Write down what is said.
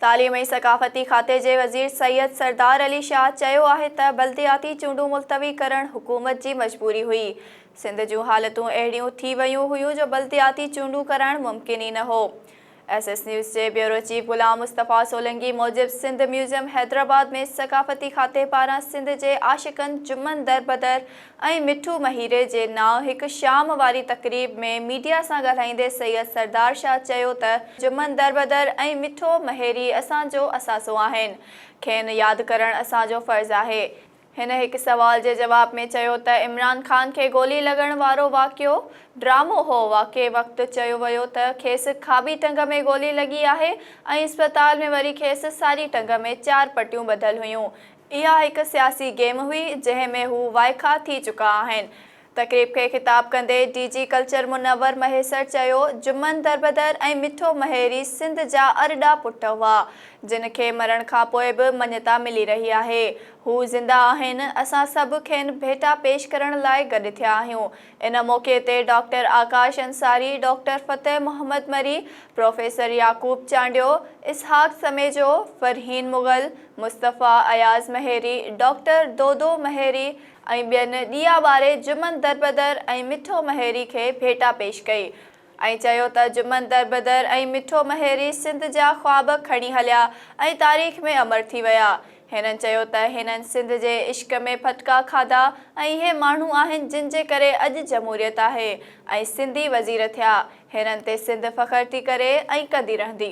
तालीम ऐं सक़ाफ़ती खाते जे वज़ीर सैयद सरदार अली शाह चयो आहे त बल्दियाती चूंडूं मुल्तवी करणु हुकूमत जी मजबूरी हुई। सिंध जूं हालतूं अहिड़ियूं थी वयूं हुयूं जो बल्दियाती चूंडूं करणु मुमकिन ई न हो। SS न्यूज़ जे ब्यूरो चीफ गुलाम मुस्तफ़ा सोलंकी मूजिब सिंध म्यूज़ियम हैदराबाद में सक़ाफ़ती खाते पारां सिंध जे आशिक़नि जुम्मन दरबदर ऐं मिठू महीरे जे नाव हिक शाम वारी तक़रीब में मीडिया सां ॻाल्हाईंदे सैयद सरदार शाह चयो त जुम्मन दरबदर ऐं मिठो महेरी असांजो असासो आहिनि, खेनि यादि करणु असांजो फ़र्ज़ु आहे। हिन हिक सवाल जे जवाब में चयो त इमरान ख़ान खे गोली लॻण वारो वाक़ियो ड्रामो हो। वाक़े वक़्तु चयो वियो त खेसि खाॿी टंग में गोली लॻी आहे ऐं इस्पताल में वरी खेसि साॼी टंग में 4 पटियूं ॿधल हुयूं। इहा हिक सियासी गेम हुई जंहिं में हू वाइखा थी चुका आहिनि। तक़रीब खे ख़िताब कंदे DG कल्चर मुनव्वर महेसर चयो जुम्मन दरबदर ऐं मिठो महेरी सिंध जा अरड़ा पुट हुआ जिन खे मरण खां पोइ बि मञता मिली रही आहे। हू ज़िंदा आहिनि। असां सभु खेनि भेटा पेश करण लाइ गॾु थिया आहियूं। इन मौक़े ते डॉक्टर आकाश अंसारी, डॉक्टर फ़तेह मोहम्मद मरी, प्रोफेसर याकूब चांडियो, इसहाक समेजो, फरहीन मुग़ल, मुस्तफ़ा अयाज़ महेरी, डॉक्टर दोदो महेरी ऐं ॿियनि ॾिया ॿारे जुम्मन दरबदर ऐं मिठो महेरी खे भेटा पेश कई ऐं चयो त जुम्मन दरबदर ऐं मिठो महेरी सिंध जा ख़्वाब खणी हलिया ऐं तारीख़ में अमर थी विया। हिननि चयो त हिननि सिंध जे इश्क में फटका खाधा ऐं इहे माण्हू आहिनि जिन जे करे अॼु जमहूरियत आहे ऐं सिंधी वज़ीर थिया। हिननि ते सिंध फ़ख़्रु थी करे ऐं कंदी रहंदी।